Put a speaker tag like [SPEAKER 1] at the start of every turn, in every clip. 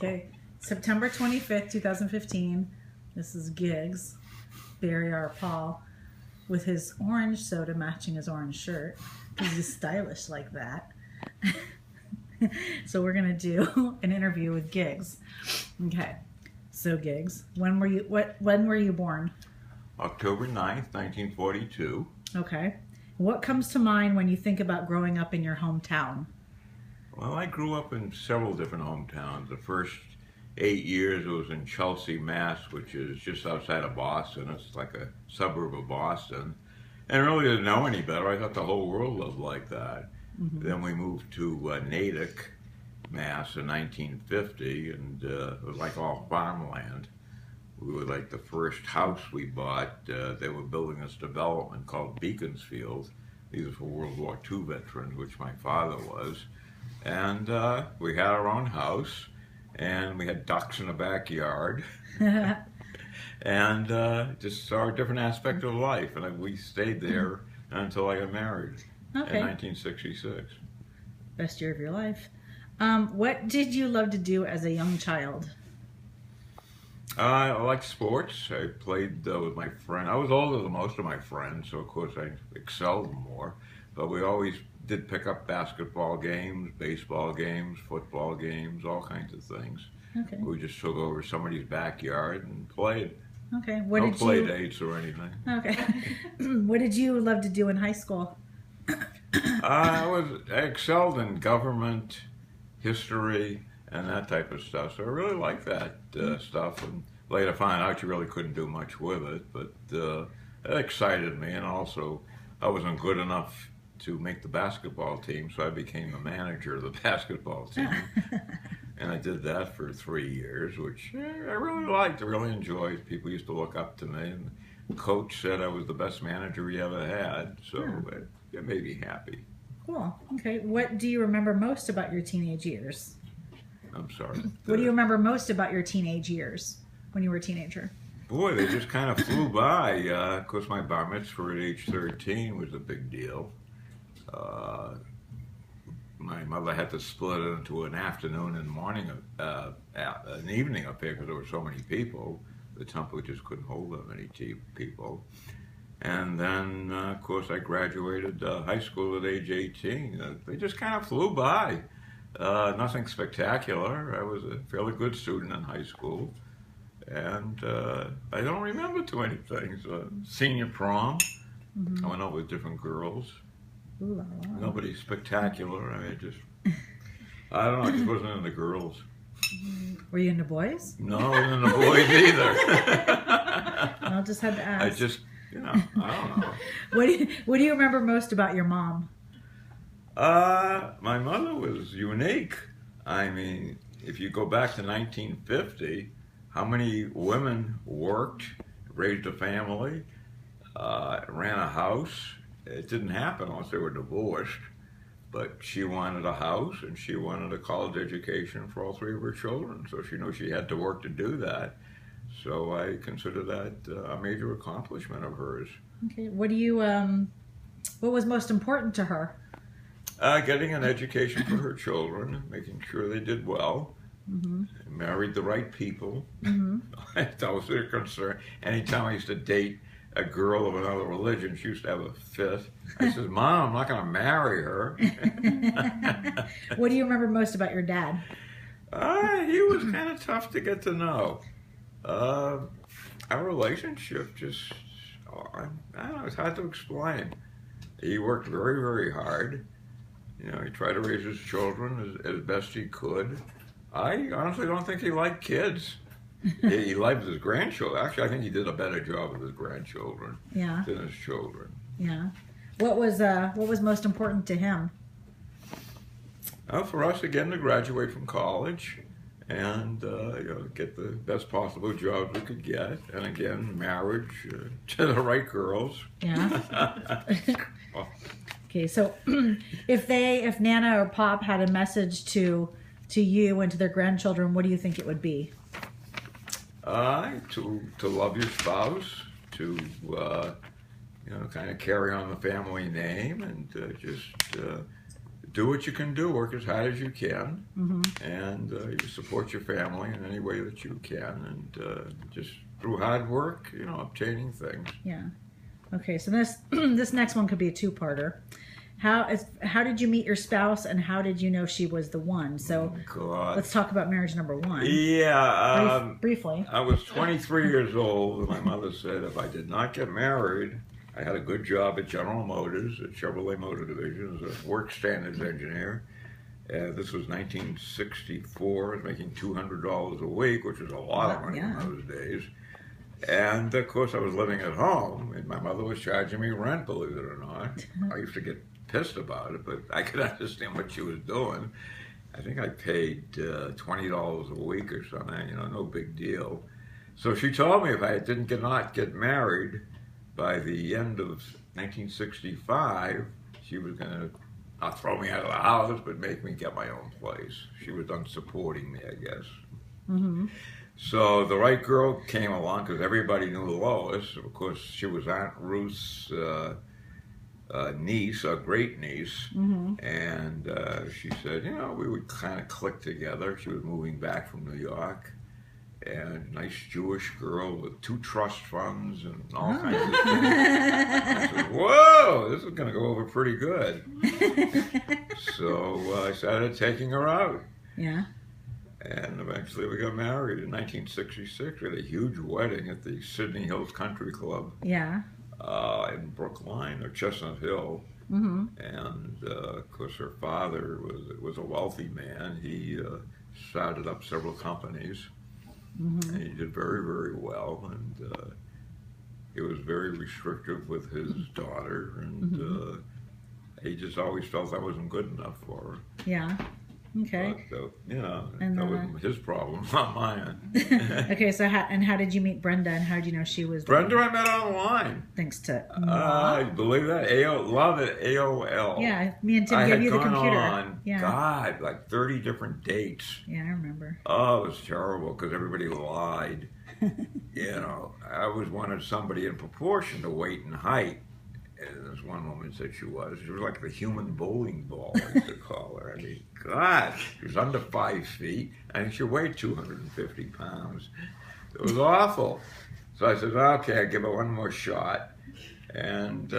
[SPEAKER 1] Okay, September 25th, 2015. This is Giggs, Barry R. Paul, with his orange soda matching his orange shirt. He's stylish like that. So we're gonna do an interview with Giggs. Okay, so Giggs, when were you born?
[SPEAKER 2] October 9th, 1942.
[SPEAKER 1] Okay. What comes to mind when you think about growing up in your hometown?
[SPEAKER 2] Well, I grew up in several different hometowns. The first 8 years was in Chelsea, Mass, which is just outside of Boston. It's like a suburb of Boston. And I really didn't know any better. I thought the whole world lived like that. Mm-hmm. Then we moved to Natick, Mass in 1950, and it was like all farmland. We were like the first house we bought. They were building this development called Beaconsfield. These are for World War II veterans, which my father was. And we had our own house, and we had ducks in the backyard. And just saw a different aspect of life. And we stayed there until I got married in 1966.
[SPEAKER 1] Best year of your life. What did you love to do as a young child?
[SPEAKER 2] I liked sports. I played with my friend. I was older than most of my friends, so of course I excelled more. But we always did pick up basketball games, baseball games, football games, all kinds of things.
[SPEAKER 1] Okay.
[SPEAKER 2] We just took over somebody's backyard and played.
[SPEAKER 1] Okay.
[SPEAKER 2] No play dates or anything.
[SPEAKER 1] Okay. What did you love to do in high school?
[SPEAKER 2] I excelled in government, history, and that type of stuff. So I really liked that stuff. And later found out you really couldn't do much with it, but it excited me. And also, I wasn't good enough to make the basketball team, so I became the manager of the basketball team. And I did that for 3 years, which I really liked. I really enjoyed. People used to look up to me, and the coach said I was the best manager he ever had. So it made me happy.
[SPEAKER 1] Cool. Okay. What do you remember most about your teenage years?
[SPEAKER 2] I'm sorry.
[SPEAKER 1] What do you remember most about your teenage years when you were a teenager?
[SPEAKER 2] Boy, they just kind of flew by. Of course, my bar mitzvah at age 13 was a big deal. My mother had to split it into an afternoon and morning, an evening affair because there were so many people. The temple just couldn't hold that many people. And then, of course, I graduated high school at age 18. They just kind of flew by. Nothing spectacular. I was a fairly good student in high school. And I don't remember too many things. Senior prom, I went out with different girls.
[SPEAKER 1] Ooh, wow.
[SPEAKER 2] Nobody spectacular. I don't know, I just wasn't into girls.
[SPEAKER 1] Were you into boys?
[SPEAKER 2] No, I wasn't into boys either.
[SPEAKER 1] I just had to ask.
[SPEAKER 2] I just, I don't know.
[SPEAKER 1] What do you remember most about your mom?
[SPEAKER 2] My mother was unique. I mean, if you go back to 1950, how many women worked, raised a family, ran a house? It didn't happen unless they were divorced. But she wanted a house and she wanted a college education for all 3 of her children. So she knew she had to work to do that. So I consider that a major accomplishment of hers. Okay.
[SPEAKER 1] What was most important to her?
[SPEAKER 2] Getting an education for her children, making sure they did well, married the right people. That was her concern. Anytime I used to date a girl of another religion, she used to have a fit. I said, Mom, I'm not going to marry her.
[SPEAKER 1] What do you remember most about your dad?
[SPEAKER 2] He was kind of tough to get to know. Our relationship just, I don't know, it's hard to explain. He worked very, very hard. He tried to raise his children as best he could. I honestly don't think he liked kids. He liked his grandchildren. Actually, I think he did a better job with his grandchildren than his children.
[SPEAKER 1] Yeah. What was most important to him?
[SPEAKER 2] For us, again, to graduate from college and get the best possible jobs we could get. And again, marriage to the right girls.
[SPEAKER 1] Yeah. Okay, so if Nana or Pop had a message to you and to their grandchildren, what do you think it would be?
[SPEAKER 2] To love your spouse, to kind of carry on the family name, and just do what you can do, work as hard as you can, and you support your family in any way that you can, and just through hard work, obtaining things.
[SPEAKER 1] Yeah. Okay, so this this next one could be a two-parter. How did you meet your spouse, and how did you know she was the one? So let's talk about marriage number one.
[SPEAKER 2] Yeah.
[SPEAKER 1] Briefly.
[SPEAKER 2] I was 23 years old, and my mother said if I did not get married, I had a good job at General Motors, at Chevrolet Motor Division, as a work standards engineer. This was 1964. I was making $200 a week, which was a lot of money in those days. And, of course, I was living at home, and my mother was charging me rent, believe it or not. I used to get pissed about it, but I could understand what she was doing. I think I paid $20 a week or something, no big deal. So she told me if I not get married by the end of 1965, she was going to not throw me out of the house, but make me get my own place. She was done supporting me, I guess.
[SPEAKER 1] Mm-hmm.
[SPEAKER 2] So the right girl came along because everybody knew Lois. Of course, she was Aunt Ruth's niece, a great niece, and she said, we would kind of click together. She was moving back from New York, and nice Jewish girl with 2 trust funds and all kinds of things. I said, whoa, this is going to go over pretty good. So I started taking her out.
[SPEAKER 1] Yeah.
[SPEAKER 2] And eventually we got married in 1966. We had a huge wedding at the Sydney Hills Country Club.
[SPEAKER 1] Yeah.
[SPEAKER 2] In Brookline or Chestnut Hill. And of course her father was a wealthy man. He started up several companies. And he did very, very well. And he was very restrictive with his daughter. And he just always felt I wasn't good enough for her.
[SPEAKER 1] Yeah. Okay.
[SPEAKER 2] But, that was his problem, not mine.
[SPEAKER 1] Okay, so how did you meet Brenda, and how did you know she was
[SPEAKER 2] Brenda I met online.
[SPEAKER 1] Thanks to
[SPEAKER 2] I believe that. Love it, AOL.
[SPEAKER 1] Yeah, me and Tim gave you the computer.
[SPEAKER 2] On, God, like 30 different dates.
[SPEAKER 1] Yeah, I remember.
[SPEAKER 2] Oh, it was terrible because everybody lied. I always wanted somebody in proportion to weight and height. And this one woman said she was like the human bowling ball, I used to call her. I mean, God, she was under 5 feet, and she weighed 250 pounds. It was awful. So I said, okay, I'll give her one more shot. And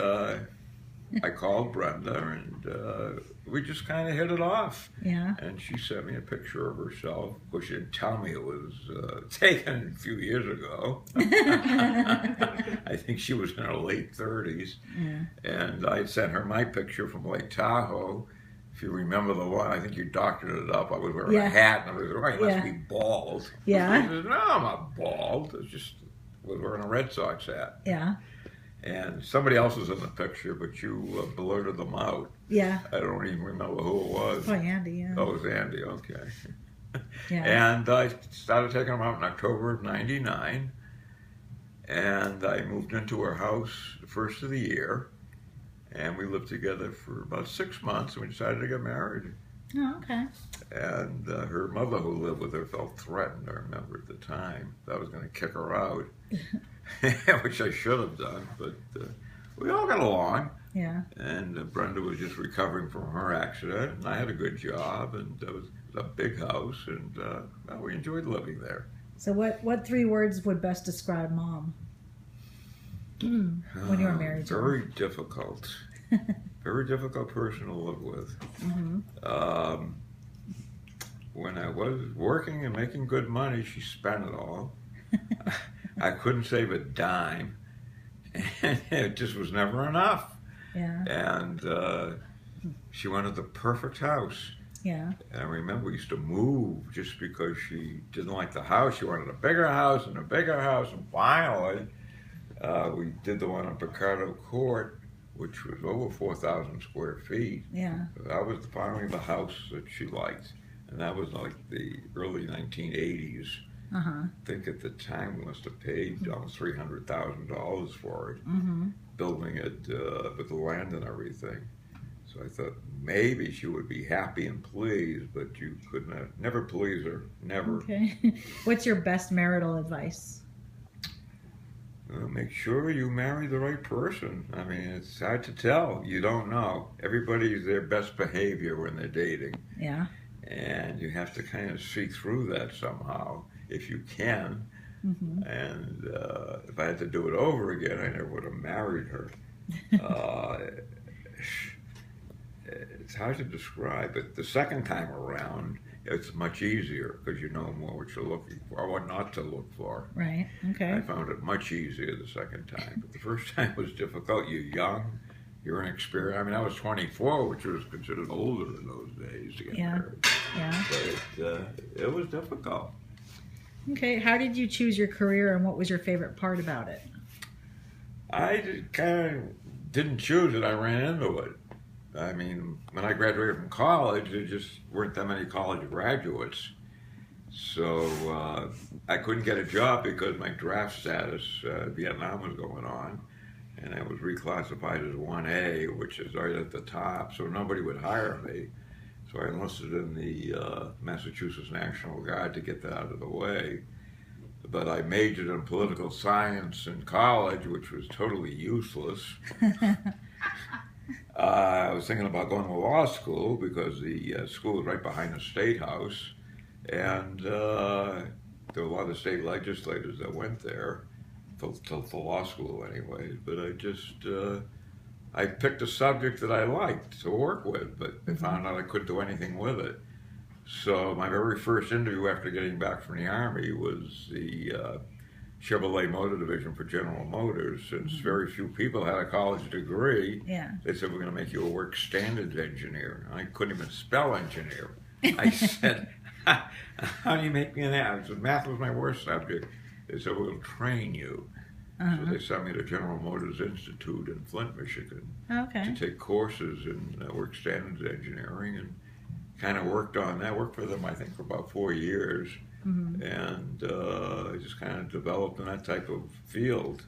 [SPEAKER 2] I called Brenda, and we just kind of hit it off.
[SPEAKER 1] Yeah.
[SPEAKER 2] And she sent me a picture of herself. Of course, she didn't tell me it was taken a few years ago. I think she was in her late 30s. Yeah. And I sent her my picture from Lake Tahoe. If you remember the one, I think you doctored it up. I was wearing a hat, and I was like, you must be bald.
[SPEAKER 1] Yeah.
[SPEAKER 2] She said, no, I'm not bald. I was wearing a Red Sox hat.
[SPEAKER 1] Yeah.
[SPEAKER 2] And somebody else was in the picture, but you blurted them out.
[SPEAKER 1] Yeah.
[SPEAKER 2] I don't even remember who it was.
[SPEAKER 1] Oh, Andy, yeah.
[SPEAKER 2] Oh, it was Andy, okay.
[SPEAKER 1] Yeah.
[SPEAKER 2] And I started taking them out in October of '99. And I moved into her house the first of the year. And we lived together for about 6 months, and we decided to get married.
[SPEAKER 1] Oh, okay.
[SPEAKER 2] And her mother, who lived with her, felt threatened, I remember at the time, that I was going to kick her out. Which I should have done, but we all got along.
[SPEAKER 1] Yeah.
[SPEAKER 2] And Brenda was just recovering from her accident, and I had a good job, and it was a big house, and we enjoyed living there.
[SPEAKER 1] So what 3 words would best describe Mom when you were married to her?
[SPEAKER 2] Very difficult. Very difficult person to live with. When I was working and making good money, she spent it all. I couldn't save a dime, and it just was never enough.
[SPEAKER 1] Yeah.
[SPEAKER 2] And she wanted the perfect house.
[SPEAKER 1] Yeah.
[SPEAKER 2] And I remember we used to move just because she didn't like the house. She wanted a bigger house and a bigger house, and finally we did the one on Picardo Court, which was over 4,000 square feet.
[SPEAKER 1] Yeah.
[SPEAKER 2] That was finally the house that she liked, and that was like the early 1980s. I think at the time we must have paid almost $300,000 for it, building it with the land and everything. So I thought maybe she would be happy and pleased, but you could never please her, never.
[SPEAKER 1] Okay. What's your best marital advice?
[SPEAKER 2] Make sure you marry the right person. I mean, it's hard to tell. You don't know. Everybody's their best behavior when they're dating.
[SPEAKER 1] Yeah.
[SPEAKER 2] And you have to kind of see through that somehow, if you can.
[SPEAKER 1] Mm-hmm.
[SPEAKER 2] And if I had to do it over again, I never would have married her. Uh, it's hard to describe, but the second time around, it's much easier because you know more what you're looking for or what not to look for.
[SPEAKER 1] Right. Okay.
[SPEAKER 2] I found it much easier the second time. But the first time was difficult. You're young, you're inexperienced. I mean, I was 24, which was considered older in those days to get married.
[SPEAKER 1] Yeah.
[SPEAKER 2] But it was difficult.
[SPEAKER 1] Okay. How did you choose your career, and what was your favorite part about it?
[SPEAKER 2] I kind of didn't choose it. I ran into it. I mean, when I graduated from college, there just weren't that many college graduates. So I couldn't get a job because my draft status, Vietnam was going on, and I was reclassified as 1A, which is right at the top, so nobody would hire me. So I enlisted in the Massachusetts National Guard to get that out of the way. But I majored in political science in college, which was totally useless. I was thinking about going to law school because the school was right behind the State House, and there were a lot of state legislators that went there to law school anyways. But I picked a subject that I liked to work with, but I found out I couldn't do anything with it. So my very first interview after getting back from the Army was the Chevrolet Motor Division for General Motors. Since very few people had a college degree, they said, we're going to make you a work standards engineer. I couldn't even spell engineer. I said, how do you make me an ass? I said, math was my worst subject. They said, we'll train you. So they sent me to General Motors Institute in Flint, Michigan to take courses in work standards engineering, and kind of worked on that. Worked for them, I think, for about 4 years. And I just kind of developed in that type of field,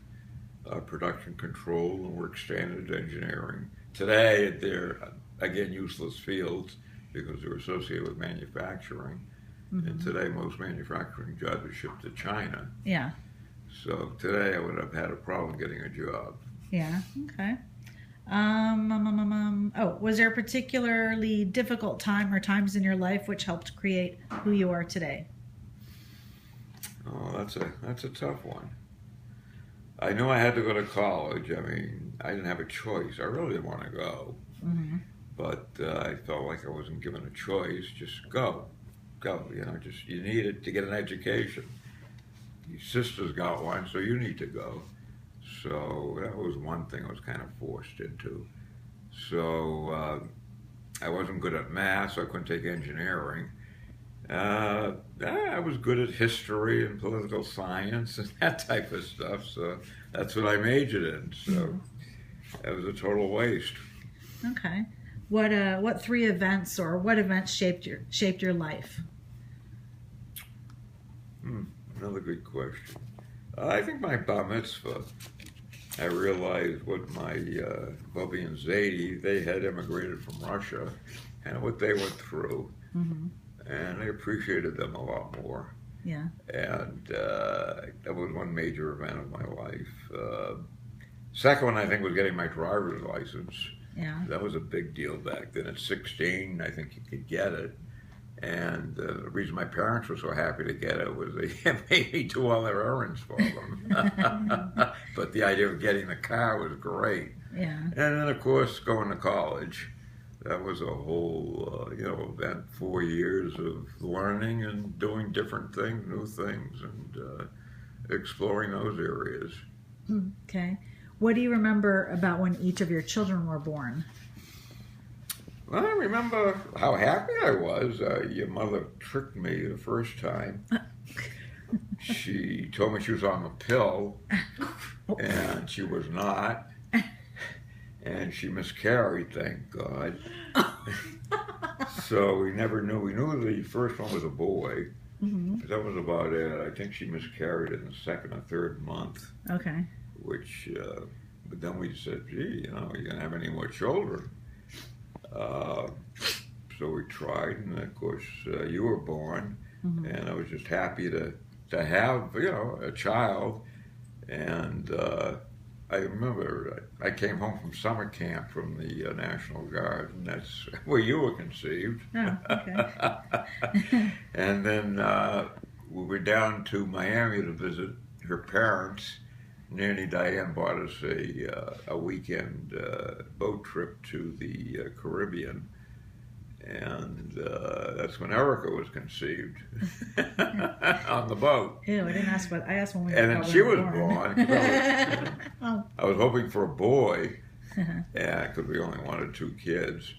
[SPEAKER 2] production control and work standards engineering. Today, they're, again, useless fields because they're associated with manufacturing. And today, most manufacturing jobs are shipped to China.
[SPEAKER 1] Yeah.
[SPEAKER 2] So today, I would have had a problem getting a job.
[SPEAKER 1] Yeah, okay. Oh, was there a particularly difficult time or times in your life which helped create who you are today?
[SPEAKER 2] Oh, that's a tough one. I knew I had to go to college. I mean, I didn't have a choice. I really didn't want to go. But I felt like I wasn't given a choice. Just go. You know, just you need it to get an education. Your sister's got one, so you need to go. So that was one thing I was kind of forced into. So I wasn't good at math, so I couldn't take engineering. I was good at history and political science and that type of stuff, so that's what I majored in. So that was a total waste.
[SPEAKER 1] Okay. What three events or what events shaped your life?
[SPEAKER 2] Another good question. I think my bar mitzvah. I realized what my Bubby and Zadie, they had immigrated from Russia, and what they went through. And I appreciated them a lot more.
[SPEAKER 1] Yeah.
[SPEAKER 2] And that was one major event of my life. Second one, I think, was getting my driver's license.
[SPEAKER 1] Yeah.
[SPEAKER 2] That was a big deal back then. At 16, I think you could get it. And the reason my parents were so happy to get it was they made me do all their errands for them. But the idea of getting the car was great.
[SPEAKER 1] Yeah.
[SPEAKER 2] And then, of course, going to college. That was a whole, event, 4 years of learning and doing different things, new things, and exploring those areas.
[SPEAKER 1] Okay. What do you remember about when each of your children were born?
[SPEAKER 2] Well, I remember how happy I was. Your mother tricked me the first time. She told me she was on the pill, and she was not. And she miscarried, thank God. So we never knew. We knew the first one was a boy. That was about it. I think she miscarried in the second or third month.
[SPEAKER 1] Okay.
[SPEAKER 2] Which, but then we said, gee, you're going to have any more children? So we tried, and of course, you were born. And I was just happy to have, a child. And I remember I came home from summer camp from the National Guard, and that's where you were conceived.
[SPEAKER 1] Oh, okay.
[SPEAKER 2] And then we were down to Miami to visit her parents. Nanny Diane bought us a weekend boat trip to the Caribbean, and that's when Erica was conceived on the boat.
[SPEAKER 1] Ew, I didn't ask what I asked when we were
[SPEAKER 2] And then she was
[SPEAKER 1] born.
[SPEAKER 2] born. 'Cause
[SPEAKER 1] Oh.
[SPEAKER 2] I was hoping for a boy, because we only wanted 2 kids.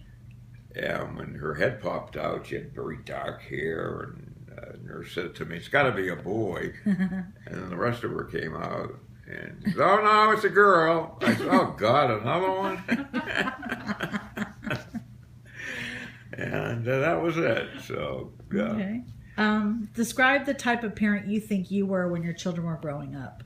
[SPEAKER 2] And when her head popped out, she had very dark hair, and nurse said to me, "It's got to be a boy." And then the rest of her came out, and she said, "Oh no, it's a girl." I said, "Oh God, another one." And that was it. So yeah.
[SPEAKER 1] Okay. Describe the type of parent you think you were when your children were growing up.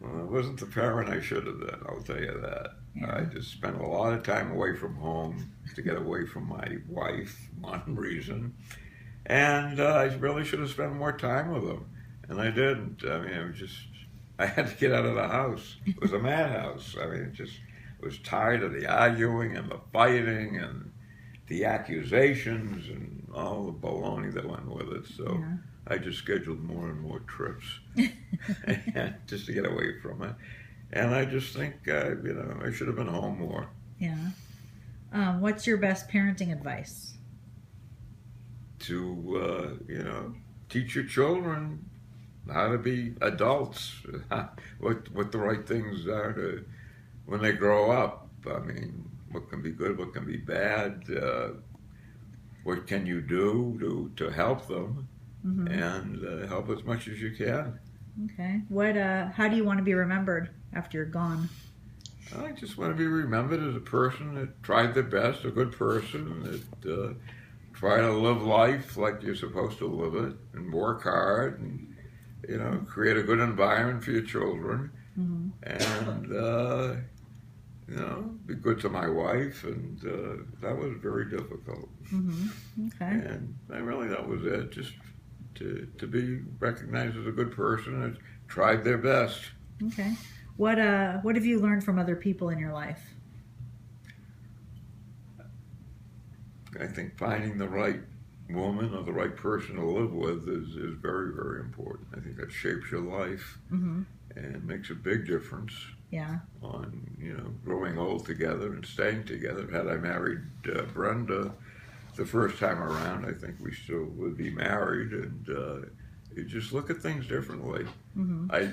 [SPEAKER 2] Well, I wasn't the parent I should have been, I'll tell you that.
[SPEAKER 1] Yeah.
[SPEAKER 2] I just spent a lot of time away from home to get away from my wife, one reason. And I really should have spent more time with them. And I didn't. I mean, I had to get out of the house. It was a madhouse. I mean, I was tired of the arguing and the fighting and the accusations and all the baloney that went with it. So
[SPEAKER 1] Yeah.
[SPEAKER 2] I just scheduled more and more trips just to get away from it. And I just think, I should have been home more.
[SPEAKER 1] Yeah. What's your best parenting advice?
[SPEAKER 2] To, teach your children how to be adults, what the right things are when they grow up. I mean, what can be good, what can be bad, what can you do to help them, and help as much as you can.
[SPEAKER 1] Okay. How do you want to be remembered after you're gone?
[SPEAKER 2] I just want to be remembered as a person that tried their best, a good person that tried to live life like you're supposed to live it, and work hard, and create a good environment for your children, and be good to my wife, and that was very difficult.
[SPEAKER 1] Okay.
[SPEAKER 2] And that was it, just to be recognized as a good person and tried their best.
[SPEAKER 1] Okay. What have you learned from other people in your life?
[SPEAKER 2] I think finding the right woman or the right person to live with is very, very important. I think that shapes your life and makes a big difference.
[SPEAKER 1] Yeah.
[SPEAKER 2] On growing old together and staying together. Had I married Brenda the first time around, I think we still would be married, and you just look at things differently. I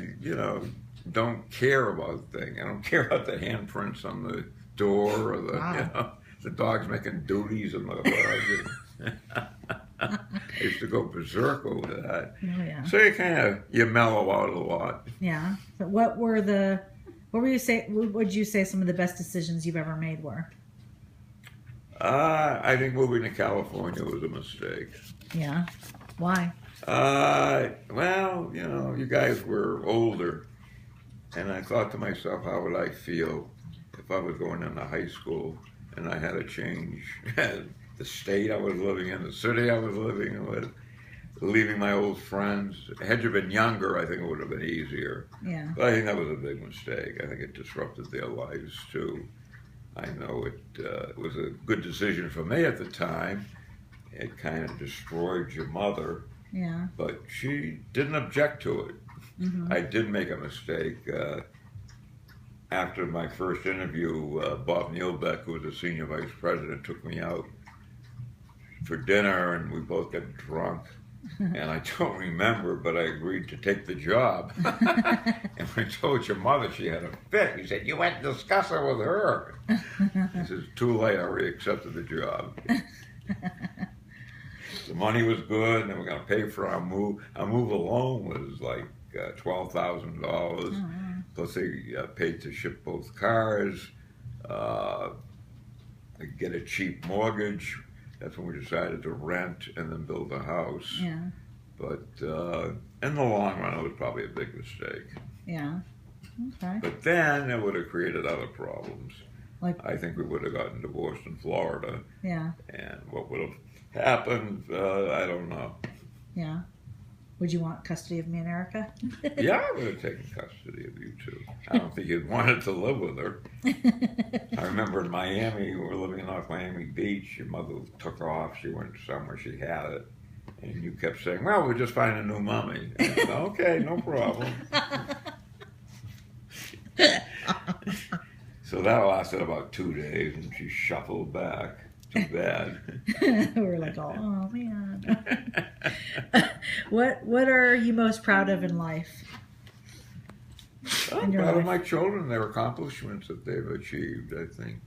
[SPEAKER 2] don't care about things. I don't care about the handprints on the door or the dogs making duties in the rug. I used to go berserk over that.
[SPEAKER 1] Oh yeah.
[SPEAKER 2] So you mellow out a lot.
[SPEAKER 1] Yeah. So what would you say some of the best decisions you've ever made were?
[SPEAKER 2] I think moving to California was a mistake.
[SPEAKER 1] Yeah. Why?
[SPEAKER 2] Well, you guys were older, and I thought to myself, how would I feel if I was going into high school and I had to change the state I was living in, the city I was living with, leaving my old friends. Had you been younger, I think it would have been easier.
[SPEAKER 1] Yeah.
[SPEAKER 2] But I think that was a big mistake. I think it disrupted their lives too. I know it was a good decision for me at the time. It kind of destroyed your mother.
[SPEAKER 1] Yeah.
[SPEAKER 2] But she didn't object to it. I did make a mistake. After my first interview, Bob Neilbeck, who was the senior vice president, took me out for dinner, and we both got drunk. And I don't remember, but I agreed to take the job. And when I told your mother, she had a fit. He said, "You went to discuss it with her." He says, "Too late, I already accepted the job." The money was good, and they were going to pay for our move. Our move alone was like $12,000. Plus they paid to ship both cars, get a cheap mortgage. That's when we decided to rent and then build a house.
[SPEAKER 1] Yeah.
[SPEAKER 2] But in the long run, it was probably a big mistake.
[SPEAKER 1] Yeah. Okay.
[SPEAKER 2] But then it would have created other problems.
[SPEAKER 1] Like,
[SPEAKER 2] I think we would have gotten divorced in Florida.
[SPEAKER 1] yeah.
[SPEAKER 2] And what would have happened, I don't know.
[SPEAKER 1] Yeah. Would you want custody of me and Erica?
[SPEAKER 2] Yeah, I would have taken custody of you too. I don't think you'd wanted to live with her. I remember in Miami, we were living in North Miami Beach. Your mother took off. She went somewhere. She had it. And you kept saying, well, we'll just find a new mommy. And I said, okay, no problem. So that lasted about 2 days, and she shuffled back. Too bad.
[SPEAKER 1] We were like, oh man. What are you most proud of in life?
[SPEAKER 2] I'm proud of my children, their accomplishments that they've achieved. I think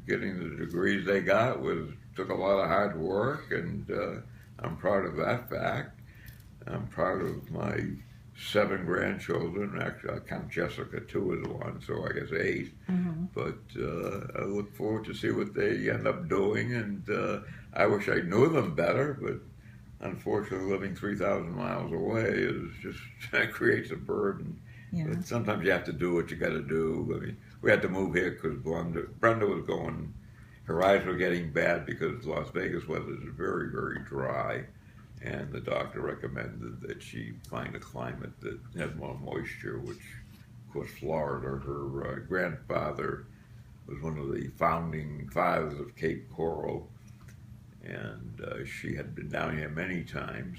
[SPEAKER 2] getting the degrees they got took a lot of hard work, and I'm proud of that fact. I'm proud of my 7 grandchildren. Actually, I count Jessica too as one, so I guess 8. Mm-hmm. But I look forward to see what they end up doing, and I wish I knew them better, but unfortunately living 3,000 miles away is just creates a burden.
[SPEAKER 1] Yeah.
[SPEAKER 2] But sometimes you have to do what you got to do. I mean, we had to move here because Brenda was going, her eyes were getting bad because Las Vegas weather is very, very dry. And the doctor recommended that she find a climate that had more moisture, which, of course, Florida. Her grandfather was one of the founding fathers of Cape Coral, and she had been down here many times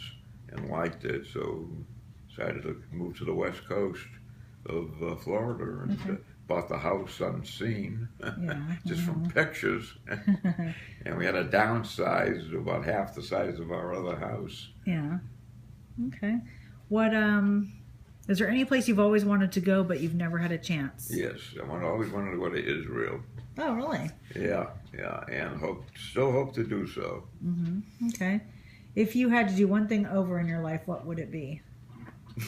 [SPEAKER 2] and liked it, so decided to move to the west coast of Florida and bought the house unseen, just from pictures. And we had to downsize to about half the size of our other house.
[SPEAKER 1] Yeah. Okay. What is there any place you've always wanted to go but you've never had a chance?
[SPEAKER 2] Yes, always wanted to go to Israel.
[SPEAKER 1] Oh, really?
[SPEAKER 2] Yeah, and still hope to do so.
[SPEAKER 1] Mm-hmm. Okay. If you had to do one thing over in your life, what would it be?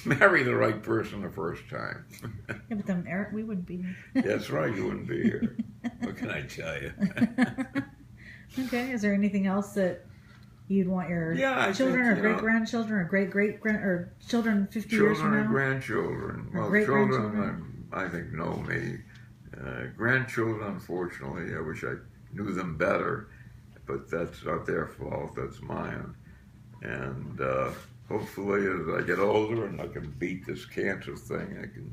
[SPEAKER 2] Marry the right person the first time.
[SPEAKER 1] Yeah, but then Eric, we wouldn't be here.
[SPEAKER 2] That's right, you wouldn't be here. What can I tell you?
[SPEAKER 1] Okay, is there anything else that you'd want your children or great-grandchildren or great-great-grand or children 50 years from now?
[SPEAKER 2] Children and grandchildren. Well, children, I think, know me. Grandchildren, unfortunately, I wish I knew them better, but that's not their fault, that's mine. And hopefully, as I get older and I can beat this cancer thing, I can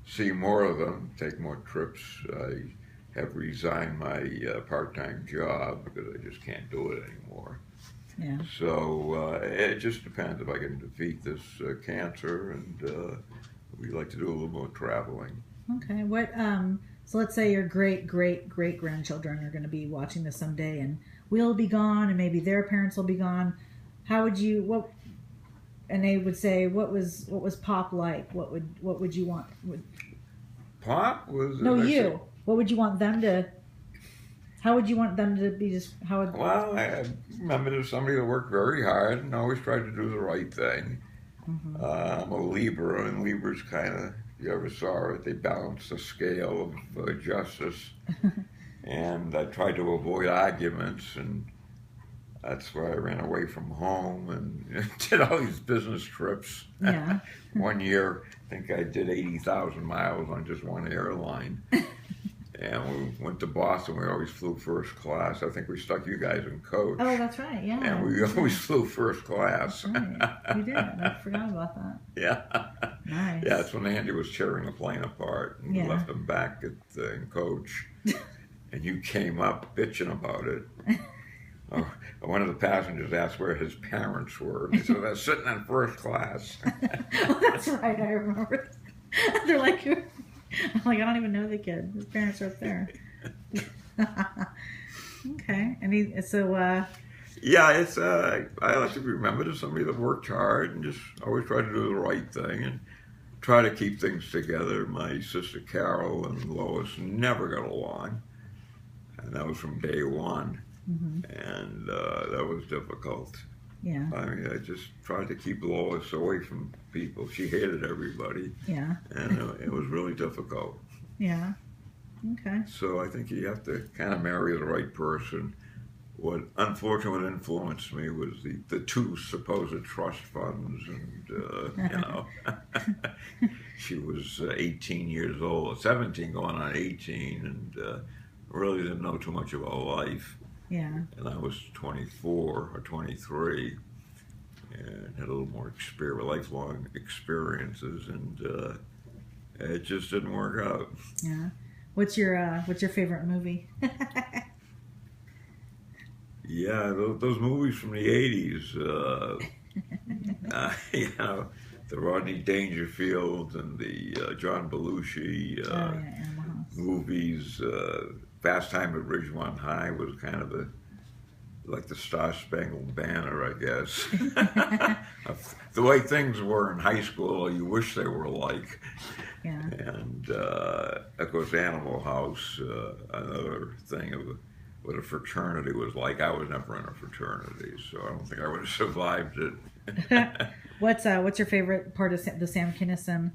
[SPEAKER 2] see more of them, take more trips. I have resigned my part-time job because I just can't do it anymore.
[SPEAKER 1] Yeah.
[SPEAKER 2] So it just depends if I can defeat this cancer, and we'd like to do a little more traveling.
[SPEAKER 1] Okay. What? So let's say your great-great-great-grandchildren are going to be watching this someday, and we'll be gone, and maybe their parents will be gone. How would you? And they would say, what was Pop like? What would you want?
[SPEAKER 2] Pop was
[SPEAKER 1] you. What would you want them to? How would you want them to be?
[SPEAKER 2] Well, I remember there's somebody that worked very hard and always tried to do the right thing. Mm-hmm. I'm a Libra, and Libras kind of, if you ever saw it, they balance the scale of justice. And I tried to avoid arguments, and that's why I ran away from home and did all these business trips.
[SPEAKER 1] Yeah.
[SPEAKER 2] One year, I think I did 80,000 miles on just one airline. And we went to Boston. We always flew first class. I think we stuck you guys in coach.
[SPEAKER 1] Oh, that's right. Yeah.
[SPEAKER 2] And we always flew first class.
[SPEAKER 1] That's right. We did. I forgot about that.
[SPEAKER 2] Yeah.
[SPEAKER 1] Nice.
[SPEAKER 2] Yeah, that's when Andy was tearing the plane apart. And we left him back in coach. And you came up bitching about it. One of the passengers asked where his parents were. And they said, they're sitting in first class.
[SPEAKER 1] Oh, that's right. I remember. They're like, I'm like, I don't even know the kid. His parents are up there. Okay. And
[SPEAKER 2] yeah, it's I like to remember there's somebody that worked hard and just always tried to do the right thing and try to keep things together. My sister Carol and Lois never got along, and that was from day one. Mm-hmm. And that was difficult.
[SPEAKER 1] Yeah.
[SPEAKER 2] I mean, I just tried to keep Lois away from people. She hated everybody.
[SPEAKER 1] Yeah.
[SPEAKER 2] And it was really difficult.
[SPEAKER 1] Yeah. Okay.
[SPEAKER 2] So I think you have to kind of marry the right person. What unfortunately influenced me was the 2 supposed trust funds, and she was 18 years old, 17 going on 18, and really didn't know too much about life.
[SPEAKER 1] Yeah.
[SPEAKER 2] And I was 24 or 23, and had a little more lifelong experiences, and it just didn't work out.
[SPEAKER 1] Yeah. What's your favorite movie?
[SPEAKER 2] Yeah, those movies from the '80s, you know, the Rodney Dangerfield and the John Belushi
[SPEAKER 1] Animal House.
[SPEAKER 2] movies. Fast Time at Ridgemont High was kind of like the Star Spangled Banner, I guess. The way things were in high school, you wish they were like.
[SPEAKER 1] Yeah.
[SPEAKER 2] And of course, Animal House, another thing of what a fraternity was like. I was never in a fraternity, so I don't think I would have survived it.
[SPEAKER 1] What's your favorite part of the Sam Kinison?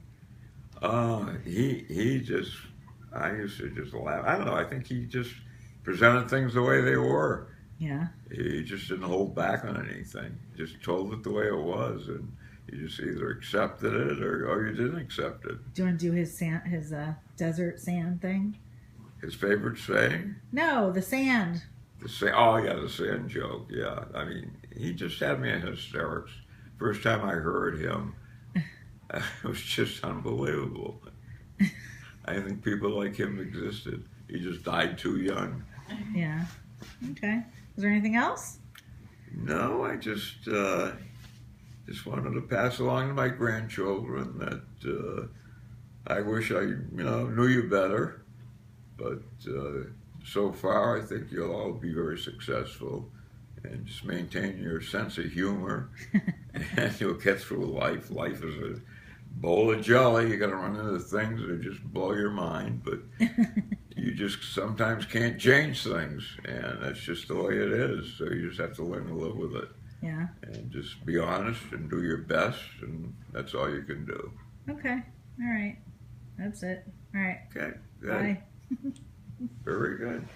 [SPEAKER 2] He just, I used to just laugh. I don't know. I think he just presented things the way they were.
[SPEAKER 1] Yeah.
[SPEAKER 2] He just didn't hold back on anything. Just told it the way it was, and you just either accepted it or you didn't accept it.
[SPEAKER 1] Do you want to do his desert sand thing?
[SPEAKER 2] His favorite saying?
[SPEAKER 1] No, the sand.
[SPEAKER 2] Oh, yeah, the sand joke. Yeah, I mean, he just had me in hysterics. First time I heard him, it was just unbelievable. I didn't think people like him existed. He just died too young.
[SPEAKER 1] Yeah. Okay. Is there anything else?
[SPEAKER 2] No, I just wanted to pass along to my grandchildren that I wish I knew you better, but so far I think you'll all be very successful, and just maintain your sense of humor, and you'll get through life. Life is a bowl of jelly. You got to run into things that just blow your mind, but you just sometimes can't change things, and that's just the way it is. So you just have to learn to live with it.
[SPEAKER 1] Yeah.
[SPEAKER 2] And just be honest and do your best, and that's all you can do.
[SPEAKER 1] Okay. All right. That's it. All right.
[SPEAKER 2] Okay. Good.
[SPEAKER 1] Bye.
[SPEAKER 2] Very good.